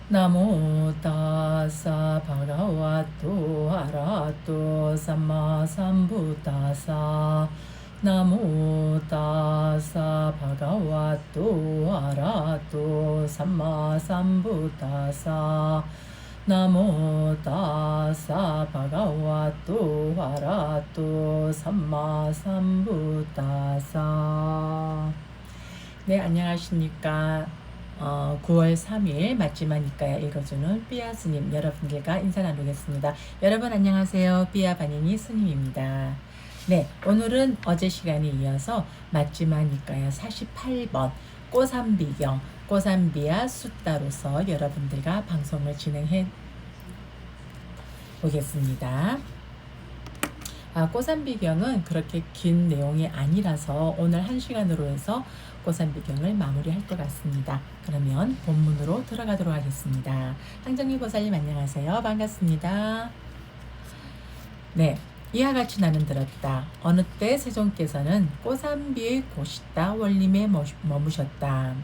나모 다사 바가와토 아라토 삼마 삼부다사 나모 다사 바가와토 아라토 삼마 삼부다사 나모 다사 바가와토 아라토 삼마 삼부다사. 네, 안녕하십니까. 9월 3일 맞지만 니까야 읽어주는 삐아 스님 여러분들과 인사 나누겠습니다. 여러분 안녕하세요. 삐아 바니니 스님입니다. 네, 오늘은 어제 시간에 이어서 맞지만 니까야 48번 꼬삼비경 꼬삼비야 숫다로서 여러분들과 방송을 진행해 보겠습니다. 꼬삼비경은 그렇게 긴 내용이 아니라서 오늘 1시간으로 해서 꼬삼비경을 마무리할 것 같습니다. 그러면 본문으로 들어가도록 하겠습니다. 항정리 보살님 안녕하세요. 반갑습니다. 네, 이와 같이 나는 들었다. 어느 때 세종께서는 꼬삼비의 고시다 원림에 머무셨다.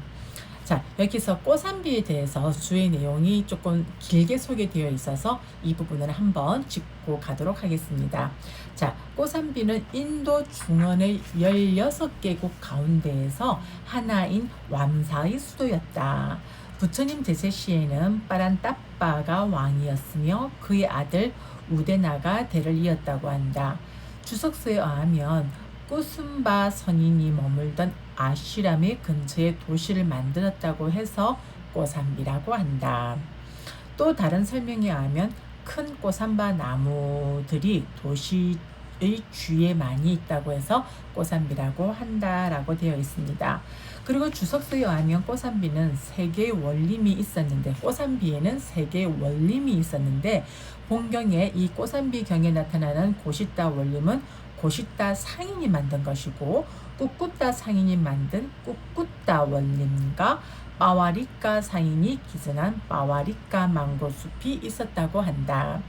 자, 여기서 꼬삼비에 대해서 주의 내용이 조금 길게 소개되어 있어서 이 부분을 한번 짚고 가도록 하겠습니다. 자, 꼬삼비는 인도 중원의 16개국 가운데에서 하나인 왬사의 수도였다. 부처님 제세 시에는 빠란따빠가 왕이었으며 그의 아들 우데나가 대를 이었다고 한다. 주석서에 의하면 꾸순바 선인이 머물던 아시람의 근처에 도시를 만들었다고 해서 꼬삼비라고 한다. 또 다른 설명에 의하면 큰 꼬삼바 나무들이 도시의 주위에 많이 있다고 해서 꼬삼비라고 한다라고 되어 있습니다. 그리고 주석서에 의하면 꼬삼비는 세 개의 원림이 있었는데 꼬삼비에는 세 개의 원림이 있었는데 본경에 이 꼬삼비경에 나타나는 고시다 원림은 고시다 상인이 만든 것이고 꿋꿋다 상인이 만든 꿋꿋다 원림과 빠와리까 상인이 기증한 빠와리까 망고숲이 있었다고 한다.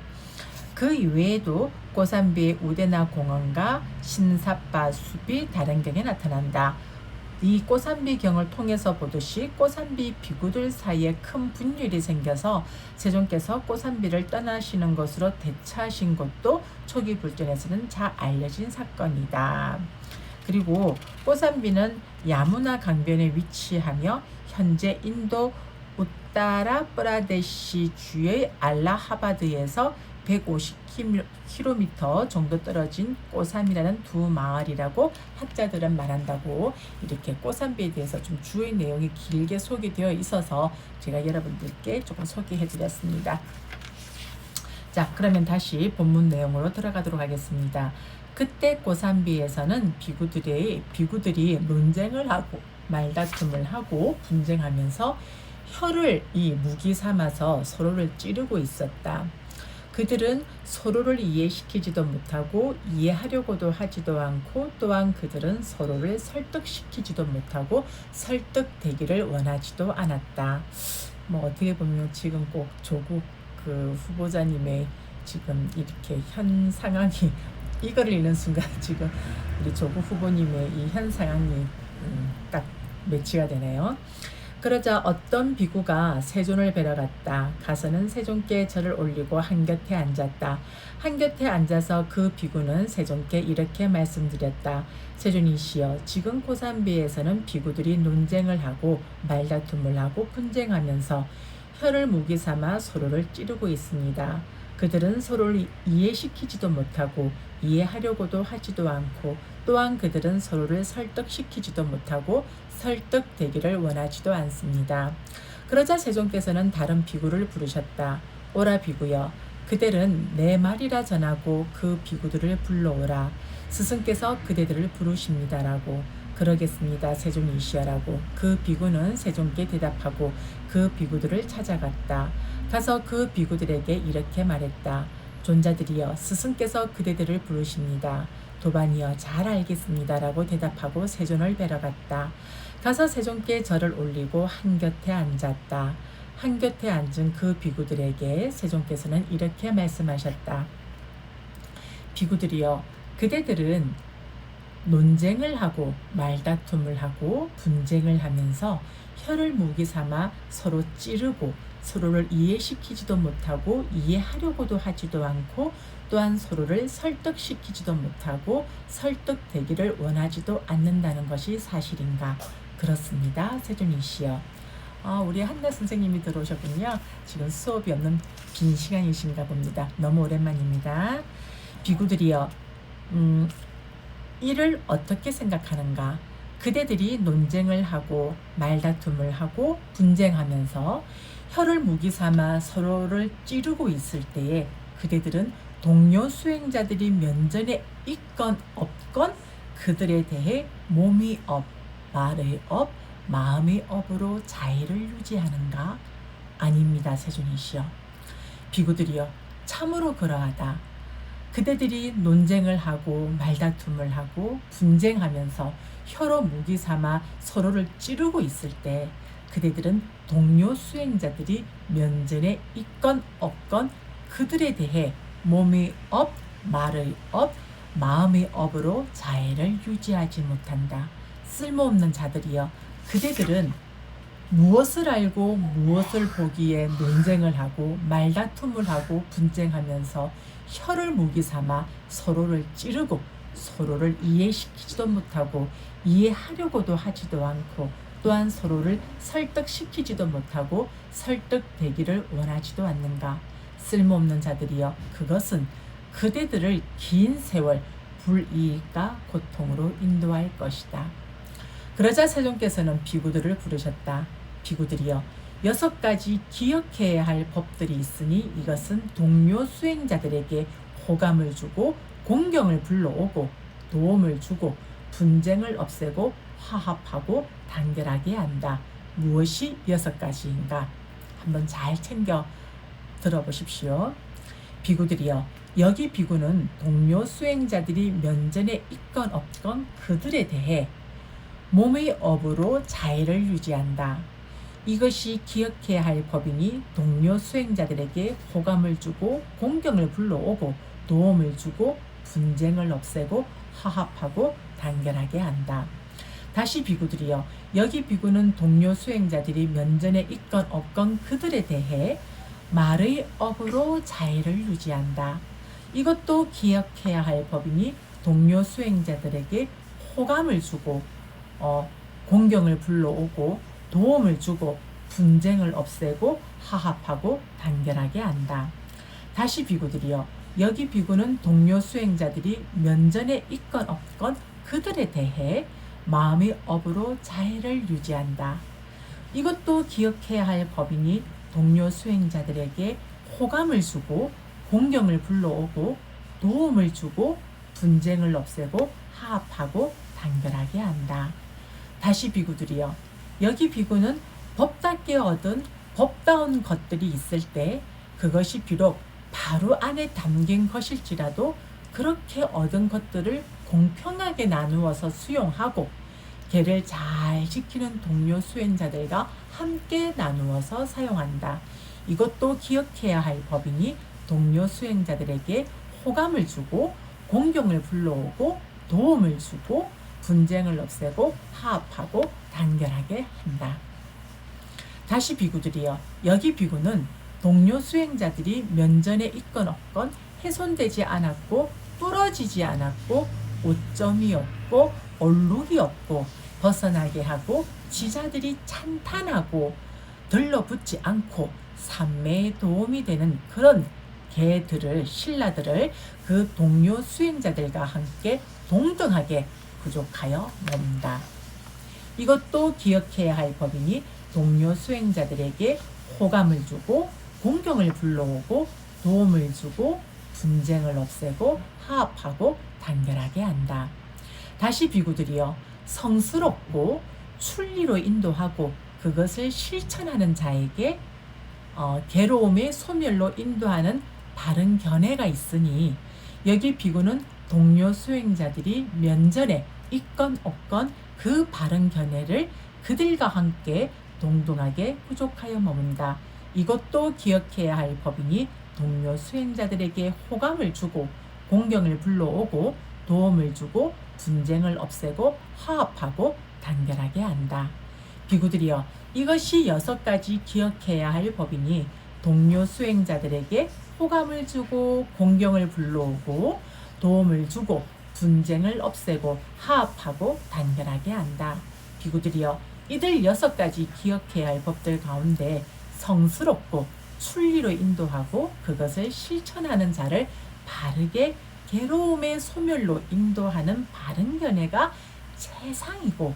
그 이외에도 꼬삼비의 우데나 공원과 신사빠 숲이 다른 경에 나타난다. 이 꼬삼비경을 통해서 보듯이 꼬삼비 비구들 사이에 큰 분열이 생겨서 세종께서 꼬삼비를 떠나시는 것으로 대처하신 것도 초기 불전에서는 잘 알려진 사건이다. 그리고 꼬삼비는 야무나 강변에 위치하며 현재 인도 우따라 프라데시 주의 알라하바드에서 150km 정도 떨어진 꼬삼이라는 두 마을이라고 학자들은 말한다고 이렇게 꼬삼비에 대해서 좀 주의 내용이 길게 소개되어 있어서 제가 여러분들께 조금 소개해 드렸습니다. 자, 그러면 다시 본문 내용으로 들어가도록 하겠습니다. 그때 꼬삼비에서는 비구들이 논쟁을 하고 말다툼을 하고 분쟁하면서 혀를 이 무기 삼아서 서로를 찌르고 있었다. 그들은 서로를 이해시키지도 못하고 이해하려고도 하지도 않고 또한 그들은 서로를 설득시키지도 못하고 설득되기를 원하지도 않았다. 뭐 어떻게 보면 지금 꼭 조국 그 후보자님의 지금 이렇게 현 상황이 이거를 읽는 순간 지금 우리 조국 후보님의 이 현 상황이 딱 매치가 되네요. 그러자 어떤 비구가 세존을 뵈러 갔다. 가서는 세존께 절을 올리고 한곁에 앉았다. 한곁에 앉아서 그 비구는 세존께 이렇게 말씀드렸다. 세존이시여, 지금 꼬삼비에서는 비구들이 논쟁을 하고 말다툼을 하고 분쟁하면서 혀를 무기 삼아 서로를 찌르고 있습니다. 그들은 서로를 이해시키지도 못하고 이해하려고도 하지도 않고 또한 그들은 서로를 설득시키지도 못하고 설득되기를 원하지도 않습니다. 그러자 세종께서는 다른 비구를 부르셨다. 오라 비구여, 그들은 내 말이라 전하고 그 비구들을 불러오라. 스승께서 그대들을 부르십니다라고. 그러겠습니다. 세종이시여라고. 그 비구는 세종께 대답하고 그 비구들을 찾아갔다. 가서 그 비구들에게 이렇게 말했다. 존자들이여, 스승께서 그대들을 부르십니다. 도반이여, 잘 알겠습니다라고 대답하고 세존을 뵈러 갔다. 가서 세존께 절을 올리고 한곁에 앉았다. 한곁에 앉은 그 비구들에게 세종께서는 이렇게 말씀하셨다. 비구들이여, 그대들은 논쟁을 하고 말다툼을 하고 분쟁을 하면서 혀를 무기 삼아 서로 찌르고 서로를 이해시키지도 못하고 이해하려고도 하지도 않고 또한 서로를 설득시키지도 못하고 설득되기를 원하지도 않는다는 것이 사실인가? 그렇습니다. 세준이 씨요. 우리 한나 선생님이 들어오셨군요. 지금 수업이 없는 빈 시간이신가 봅니다. 너무 오랜만입니다. 비구들이여, 이를 어떻게 생각하는가? 그대들이 논쟁을 하고 말다툼을 하고 분쟁하면서 혀를 무기 삼아 서로를 찌르고 있을 때에 그대들은 동료 수행자들이 면전에 있건 없건 그들에 대해 몸이 업, 말의 업, 마음의 업으로 자애를 유지하는가? 아닙니다. 세준이 씨요. 비구들이여, 참으로 그러하다. 그대들이 논쟁을 하고 말다툼을 하고 분쟁하면서 혀로 무기 삼아 서로를 찌르고 있을 때 그대들은 동료 수행자들이 면전에 있건 없건 그들에 대해 몸의 업, 말의 업, 마음의 업으로 자애를 유지하지 못한다. 쓸모없는 자들이여, 그대들은 무엇을 알고 무엇을 보기에 논쟁을 하고 말다툼을 하고 분쟁하면서 혀를 무기 삼아 서로를 찌르고 서로를 이해시키지도 못하고 이해하려고도 하지도 않고 또한 서로를 설득시키지도 못하고 설득되기를 원하지도 않는가? 쓸모없는 자들이여, 그것은 그대들을 긴 세월 불이익과 고통으로 인도할 것이다. 그러자 세존께서는 비구들을 부르셨다. 비구들이여, 6가지 기억해야 할 법들이 있으니 이것은 동료 수행자들에게 호감을 주고 공경을 불러오고 도움을 주고 분쟁을 없애고 화합하고 단결하게 한다. 무엇이 6가지인가? 한번 잘 챙겨 들어보십시오. 비구들이여, 여기 비구는 동료 수행자들이 면전에 있건 없건 그들에 대해 몸의 업으로 자애를 유지한다. 이것이 기억해야 할 법이니 동료 수행자들에게 호감을 주고 공경을 불러오고 도움을 주고 분쟁을 없애고 화합하고 단결하게 한다. 다시 비구들이여, 여기 비구는 동료 수행자들이 면전에 있건 없건 그들에 대해 말의 업으로 자애를 유지한다. 이것도 기억해야 할 법이니 동료 수행자들에게 호감을 주고 공경을 불러오고 도움을 주고 분쟁을 없애고 화합하고 단결하게 한다. 다시 비구들이여, 여기 비구는 동료 수행자들이 면전에 있건 없건 그들에 대해 마음의 업으로 자애를 유지한다. 이것도 기억해야 할 법이니 동료 수행자들에게 호감을 주고 공경을 불러오고 도움을 주고 분쟁을 없애고 화합하고 단결하게 한다. 다시 비구들이여, 여기 비구는 법답게 얻은 법다운 것들이 있을 때 그것이 비록 바로 안에 담긴 것일지라도 그렇게 얻은 것들을 공평하게 나누어서 수용하고 개를 잘 지키는 동료 수행자들과 함께 나누어서 사용한다. 이것도 기억해야 할 법이니 동료 수행자들에게 호감을 주고 공경을 불러오고 도움을 주고 분쟁을 없애고 화합하고 단결하게 한다. 다시 비구들이여, 여기 비구는 동료 수행자들이 면전에 있건 없건 훼손되지 않았고 부러지지 않았고 오점이 없고 얼룩이 없고 벗어나게 하고 지자들이 찬탄하고 들러붙지 않고 산매에 도움이 되는 그런 개들을 신라들을 그 동료 수행자들과 함께 동등하게 부족하여 논다. 이것도 기억해야 할 법이니 동료 수행자들에게 호감을 주고 공경을 불러오고 도움을 주고 분쟁을 없애고 화합하고 단결하게 한다. 다시 비구들이여, 성스럽고 순리로 인도하고 그것을 실천하는 자에게 괴로움의 소멸로 인도하는 바른 견해가 있으니 여기 비구는 동료 수행자들이 면전에 있건 없건 그 바른 견해를 그들과 함께 동등하게 부족하여 머문다. 이것도 기억해야 할 법이니 동료 수행자들에게 호감을 주고 공경을 불러오고 도움을 주고 분쟁을 없애고 화합하고 단결하게 한다. 비구들이여, 이것이 6가지 기억해야 할 법이니 동료 수행자들에게 호감을 주고 공경을 불러오고 도움을 주고 분쟁을 없애고 화합하고 단결하게 한다. 비구들이여, 이들 6가지 기억해야 할 법들 가운데 성스럽고 순리로 인도하고 그것을 실천하는 자를 바르게 괴로움의 소멸로 인도하는 바른 견해가 최상이고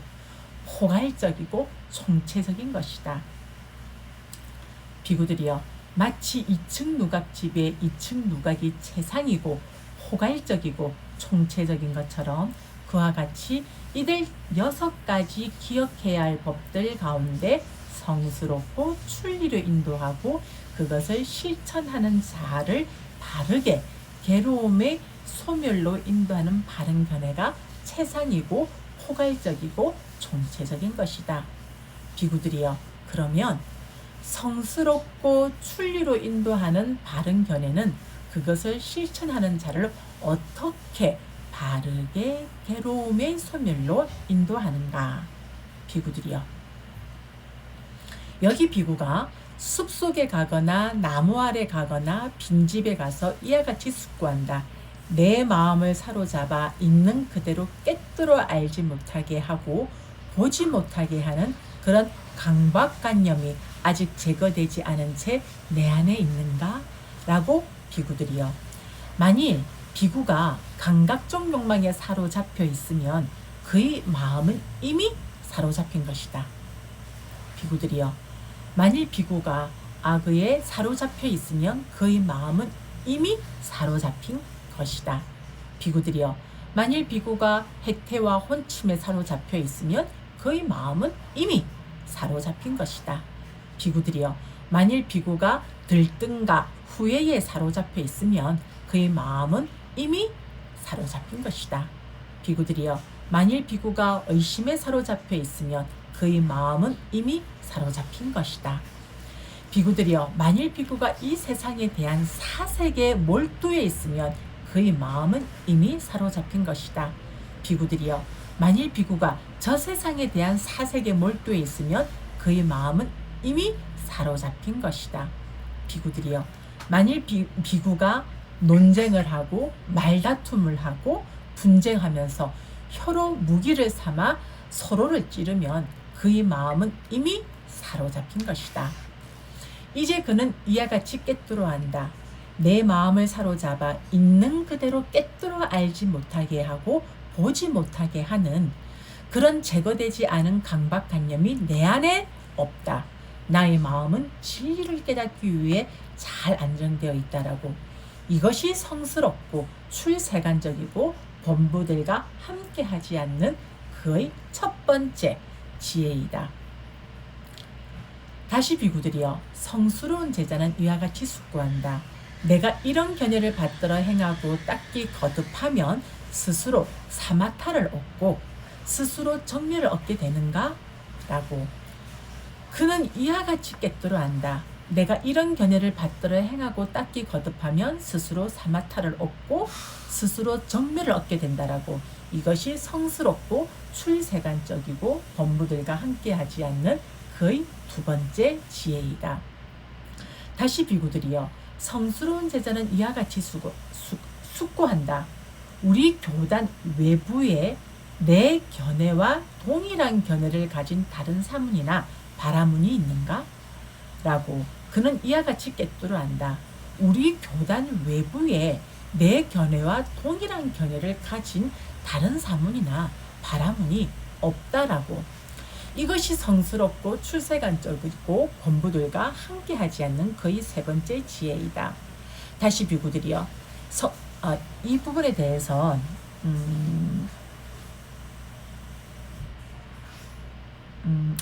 포괄적이고 총체적인 것이다. 비구들이여, 마치 2층 누각집의 2층 누각이 최상이고 포괄적이고 총체적인 것처럼 그와 같이 이들 6가지 기억해야 할 법들 가운데 성스럽고 순리로 인도하고 그것을 실천하는 자를 바르게 괴로움의 소멸로 인도하는 바른 견해가 최상이고 포괄적이고 총체적인 것이다. 비구들이여, 그러면 성스럽고 순리로 인도하는 바른 견해는 그것을 실천하는 자를 어떻게 바르게 괴로움의 소멸로 인도하는가? 비구들이여, 여기 비구가 숲속에 가거나 나무 아래 가거나 빈집에 가서 이와 같이 숙고한다. 내 마음을 사로잡아 있는 그대로 꿰뚫어 알지 못하게 하고 보지 못하게 하는 그런 강박관념이 아직 제거되지 않은 채 내 안에 있는가? 라고 비구들이여, 만일 비구가 감각적 욕망에 사로잡혀 있으면 그의 마음은 이미 사로잡힌 것이다. 비구들이여, 만일 비구가 악의에 사로잡혀 있으면 그의 마음은 이미 사로잡힌 것이다. 비구들이여, 만일 비구가 해태와 혼침에 사로잡혀 있으면 그의 마음은 이미 사로잡힌 것이다. 비구들이여, 만일 비구가 들뜬과 후회에 사로잡혀 있으면 그의 마음은 이미 사로잡힌 것이다. 비구들이여, 만일 비구가 의심에 사로잡혀 있으면 그의 마음은 이미 사로잡힌 것이다. 비구들이여, 만일 비구가 이 세상에 대한 사색에 몰두해 있으면 그의 마음은 이미 사로잡힌 것이다. 비구들이여, 만일 비구가 저 세상에 대한 사색에 몰두해 있으면 그의 마음은 이미 사로잡힌 것이다. 비구들이여, 만일 비구가 논쟁을 하고 말다툼을 하고 분쟁하면서 혀로 무기를 삼아 서로를 찌르면 그의 마음은 이미 사로잡힌 것이다. 이제 그는 이와 같이 꿰뚫어 안다. 내 마음을 사로잡아 있는 그대로 꿰뚫어 알지 못하게 하고 보지 못하게 하는 그런 제거되지 않은 강박관념이 내 안에 없다. 나의 마음은 진리를 깨닫기 위해 잘 안정되어 있다라고. 이것이 성스럽고 출세간적이고 본부들과 함께하지 않는 그의 첫 번째 지혜이다. 다시 비구들이여, 성스러운 제자는 이와 같이 숙고한다. 내가 이런 견해를 받들어 행하고 닦기 거듭하면 스스로 사마타를 얻고 스스로 정리를 얻게 되는가? 라고. 그는 이와 같이 꿰뚫어 안다. 내가 이런 견해를 받들어 행하고 닦기 거듭하면 스스로 사마타를 얻고 스스로 정멸을 얻게 된다라고. 이것이 성스럽고 출세간적이고 본부들과 함께하지 않는 그의 두 번째 지혜이다. 다시 비구들이여, 성스러운 제자는 이와 같이 숙고한다. 우리 교단 외부에 내 견해와 동일한 견해를 가진 다른 사문이나 바라문이 있는가? 라고. 그는 이와 같이 꿰뚫어 안다. 우리 교단 외부에 내 견해와 동일한 견해를 가진 다른 사문이나 바라문이 없다라고. 이것이 성스럽고 출세간적이고 본부들과 함께하지 않는 그의 세 번째 지혜이다. 다시 비구들이여, 이 부분에 대해서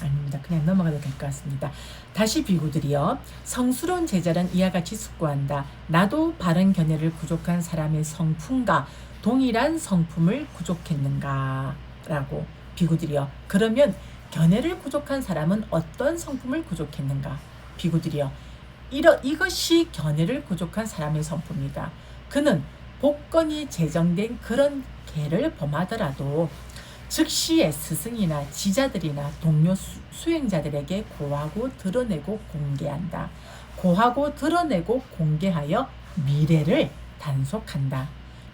아닙니다. 그냥 넘어가도 될 것 같습니다. 다시 비구들이여, 성스러운 제자는 이와 같이 숙고한다. 나도 바른 견해를 구족한 사람의 성품과 동일한 성품을 구족했는가? 라고. 비구들이여, 그러면 견해를 구족한 사람은 어떤 성품을 구족했는가? 비구들이여, 이것이 견해를 구족한 사람의 성품이다. 그는 복권이 제정된 그런 계를 범하더라도 즉시의 스승이나 지자들이나 동료 수행자들에게 고하고 드러내고 공개한다. 고하고 드러내고 공개하여 미래를 단속한다.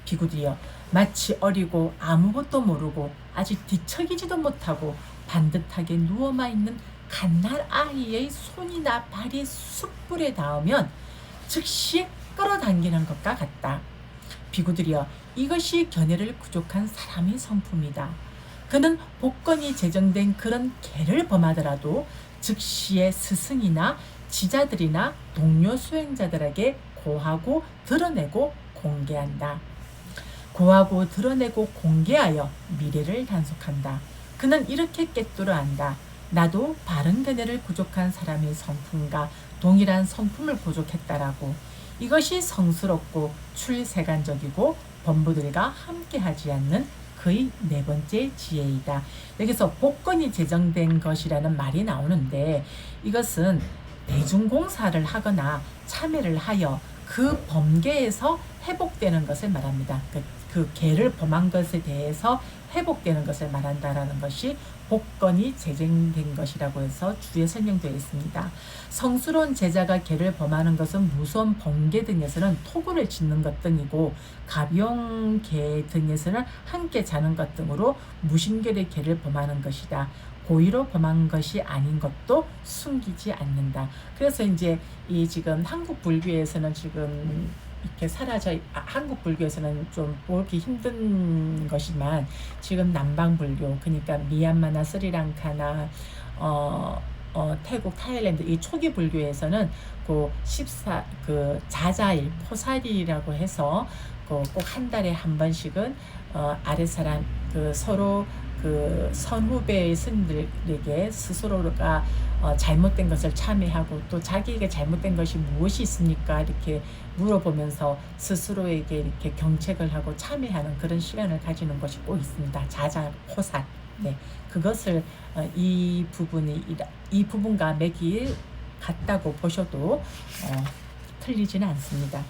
비구들이여, 마치 어리고 아무것도 모르고 아직 뒤척이지도 못하고 반듯하게 누워만 있는 갓날 아이의 손이나 발이 숯불에 닿으면 즉시 끌어당기는 것과 같다. 비구들이여, 이것이 견해를 부족한 사람의 성품이다. 그는 복권이 제정된 그런 개를 범하더라도 즉시의 스승이나 지자들이나 동료 수행자들에게 고하고 드러내고 공개한다. 고하고 드러내고 공개하여 미래를 단속한다. 그는 이렇게 꿰뚫어 안다. 나도 바른 견해를 부족한 사람의 성품과 동일한 성품을 부족했다라고. 이것이 성스럽고 출세간적이고 범부들과 함께하지 않는 그의 네 번째 지혜이다. 여기서 복권이 제정된 것이라는 말이 나오는데, 이것은 대중공사를 하거나 참여를 하여 그 범계에서 회복되는 것을 말합니다. 그 개를 범한 것에 대해서 회복되는 것을 말한다라는 것이 복권이 제정된 것이라고 해서 주에 설명되어 있습니다. 성스러운 제자가 개를 범하는 것은 무서운 번개 등에서는 토굴을 짓는 것 등이고, 가벼운 개 등에서는 함께 자는 것 등으로 무심결의 개를 범하는 것이다. 고의로 범한 것이 아닌 것도 숨기지 않는다. 그래서 이제 이 지금 한국 불교에서는 지금 이렇게 사라져, 한국 불교에서는 좀 보기 힘든 것이지만, 지금 남방 불교, 그러니까 미얀마나 스리랑카나 태국, 타일랜드 이 초기 불교에서는 그 자자일, 포살이라고 해서 꼭 한 달에 한 번씩은 아랫사람 서로 선후배의 스님들에게 스스로가 잘못된 것을 참회하고, 또 자기에게 잘못된 것이 무엇이 있습니까? 이렇게 물어보면서 스스로에게 이렇게 경책을 하고 참회하는 그런 시간을 가지는 것이 꼭 있습니다. 자자 포살. 네, 그것을 이 부분과 맥이 같다고 보셔도 틀리지는 않습니다.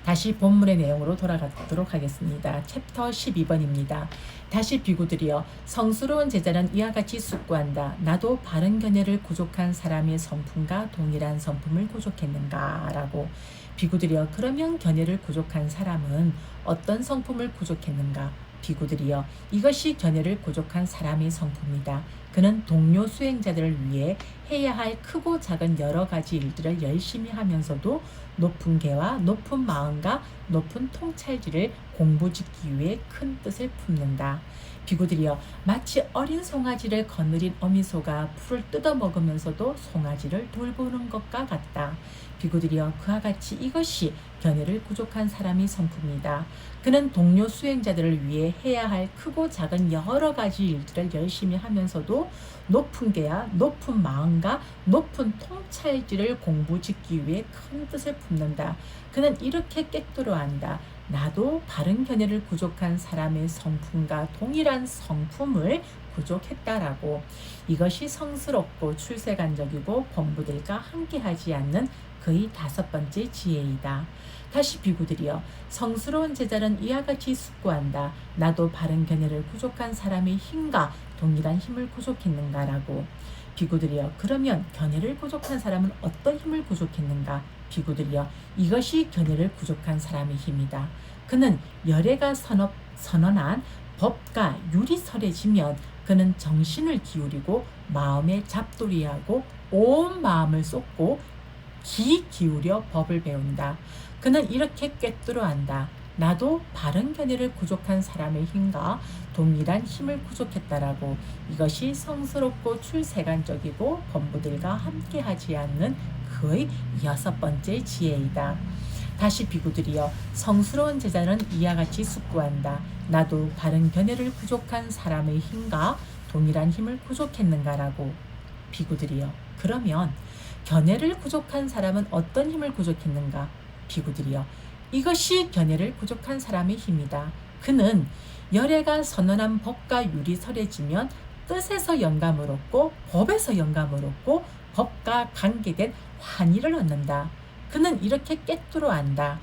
다시 본문의 내용으로 돌아가도록 하겠습니다. 챕터 12번입니다. 다시 비구들이여, 성스러운 제자는 이와 같이 숙고한다. 나도 바른 견해를 부족한 사람의 성품과 동일한 성품을 부족했는가? 라고. 비구들이여, 그러면 견해를 부족한 사람은 어떤 성품을 부족했는가? 비구들이여, 이것이 견해를 부족한 사람의 성품이다. 그는 동료 수행자들을 위해 해야 할 크고 작은 여러 가지 일들을 열심히 하면서도 높은 계와 높은 마음과 높은 통찰지를 공부짓기 위해 큰 뜻을 품는다. 비구들이여, 마치 어린 송아지를 거느린 어미소가 풀을 뜯어 먹으면서도 송아지를 돌보는 것과 같다. 비구들이여, 그와 같이 이것이 견해를 부족한 사람의 성품이다. 그는 동료 수행자들을 위해 해야 할 크고 작은 여러 가지 일들을 열심히 하면서도 높은 계와 높은 마음과 높은 통찰지를 공부짓기 위해 큰 뜻을 품는다. 그는 이렇게 꿰뚫어 안다. 나도 바른 견해를 부족한 사람의 성품과 동일한 성품을 부족했다라고. 이것이 성스럽고 출세간적이고 범부들과 함께하지 않는 그의 다섯 번째 지혜이다. 다시 비구들이여, 성스러운 제자는 이와 같이 숙고한다. 나도 바른 견해를 부족한 사람의 힘과 동일한 힘을 부족했는가라고. 비구들이여, 그러면 견해를 부족한 사람은 어떤 힘을 부족했는가? 비구들이여, 이것이 견해를 부족한 사람의 힘이다. 그는 열애가 선언한 법과 유리설해지면 그는 정신을 기울이고 마음에 잡돌이하고 온 마음을 쏟고 귀 기울여 법을 배운다. 그는 이렇게 꿰뚫어 안다. 나도 바른 견해를 부족한 사람의 힘과 동일한 힘을 부족했다라고. 이것이 성스럽고 출세간적이고 범부들과 함께하지 않는 그의 여섯 번째 지혜이다. 다시 비구들이여, 성스러운 제자는 이와 같이 숙고한다. 나도 바른 견해를 부족한 사람의 힘과 동일한 힘을 부족했는가라고. 비구들이여, 그러면 견해를 부족한 사람은 어떤 힘을 부족했는가? 비구들이여, 이것이 견해를 부족한 사람의 힘이다. 그는 열애가 선언한 법과 율이 설해지면 뜻에서 영감을 얻고 법에서 영감을 얻고 법과 관계된 환희를 얻는다. 그는 이렇게 꿰뚫어 안다.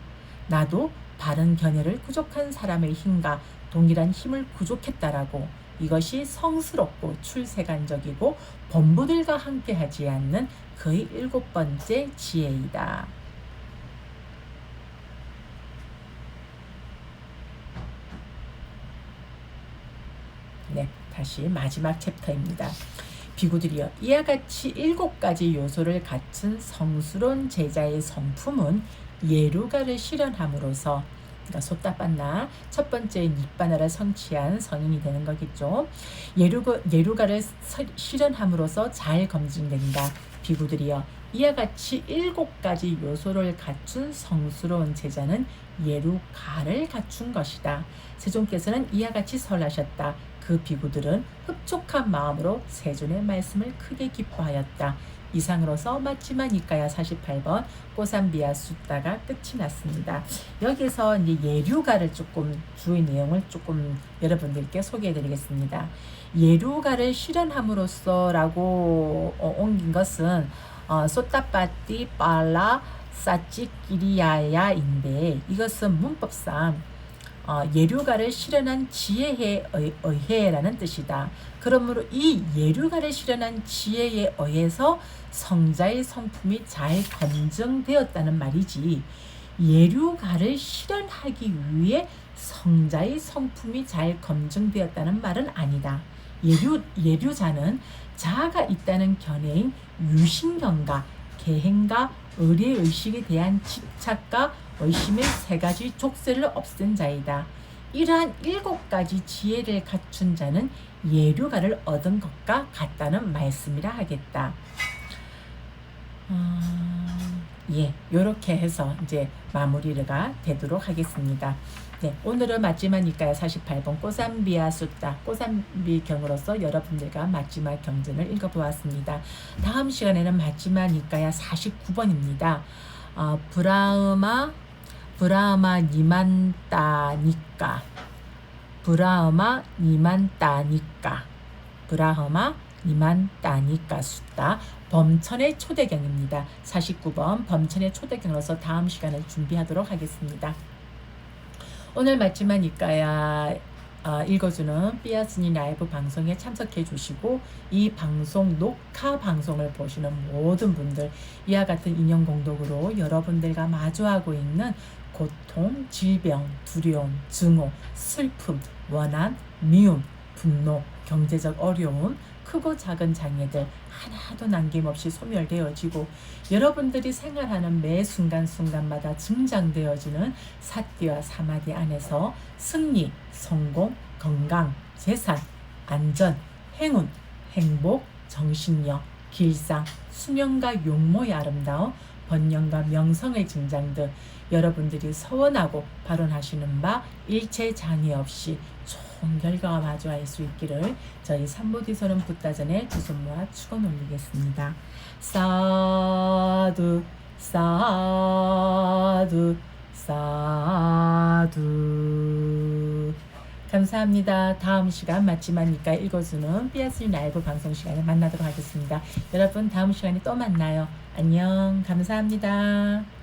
나도 바른 견해를 부족한 사람의 힘과 동일한 힘을 부족했다라고. 이것이 성스럽고 출세간적이고 본부들과 함께하지 않는 그의 7번째 지혜이다. 네, 다시 마지막 챕터입니다. 비구들이여, 이와 같이 7가지 요소를 갖춘 성스러운 제자의 성품은 예루가를 실현함으로써, 그러니까 소따빤나 첫 번째 닉바나를 성취한 성인이 되는 거겠죠. 예루가를 실현함으로써 잘 검증된다. 비구들이여, 이와 같이 7가지 요소를 갖춘 성스러운 제자는 예루가를 갖춘 것이다. 세존께서는 이와 같이 설하셨다. 그 비구들은 흡족한 마음으로 세존의 말씀을 크게 기뻐하였다. 이상으로서 마지막 니까야 48번 꼬산비야 숫다가 끝이 났습니다. 여기서 이제 예류가를 조금 주의 내용을 조금 여러분들께 소개해 드리겠습니다. 예류가를 실현함으로써라고 옮긴 것은 소따빠띠 빨라 사찌끼리야야인데, 이것은 문법상 예류가를 실현한 지혜에 의해라는 뜻이다. 그러므로 이 예류가를 실현한 지혜에 의해서 성자의 성품이 잘 검증되었다는 말이지, 예류가를 실현하기 위해 성자의 성품이 잘 검증되었다는 말은 아니다. 예류자는 자아가 있다는 견해인 유신경과 계행과 의례의식에 대한 집착과 의심의 3가지 족쇄를 없앤 자이다. 이러한 7가지 지혜를 갖춘 자는 예류가를 얻은 것과 같다는 말씀이라 하겠다. 요렇게 해서 이제 마무리가 되도록 하겠습니다. 네, 오늘은 마지막 니까야 48번 꼬산비야 숫다, 꼬산비 경으로서 여러분들과 마지막 경전을 읽어보았습니다. 다음 시간에는 마지막 니까야 49번입니다. 브라흐마 니만따니까, 브라흐마 니만따니까 숫다, 범천의 초대경입니다. 49번 범천의 초대경으로서 다음 시간을 준비하도록 하겠습니다. 오늘 마지막 니까야 읽어주는 삐아스니 라이브 방송에 참석해 주시고 이 방송 녹화 방송을 보시는 모든 분들, 이와 같은 인연 공덕으로 여러분들과 마주하고 있는 고통, 질병, 두려움, 증오, 슬픔, 원한, 미움, 분노, 경제적 어려움, 크고 작은 장애들 하나도 남김없이 소멸되어지고 여러분들이 생활하는 매 순간순간마다 증장되어지는 사띠와 사마디 안에서 승리, 성공, 건강, 재산, 안전, 행운, 행복, 정신력, 길상, 수명과 용모의 아름다움, 번영과 명성의 증장 등 여러분들이 서원하고 발언하시는 바 일체 장애 없이 좋은 결과와 마주할 수 있기를 저희 삼보디서는 붓다전에 두 손 모아 축원 올리겠습니다. 사두 사두 사두. 감사합니다. 다음 시간 마지막 니까 읽어주는 삐아스니 라이브 방송 시간에 만나도록 하겠습니다. 여러분 다음 시간에 또 만나요. 안녕. 감사합니다.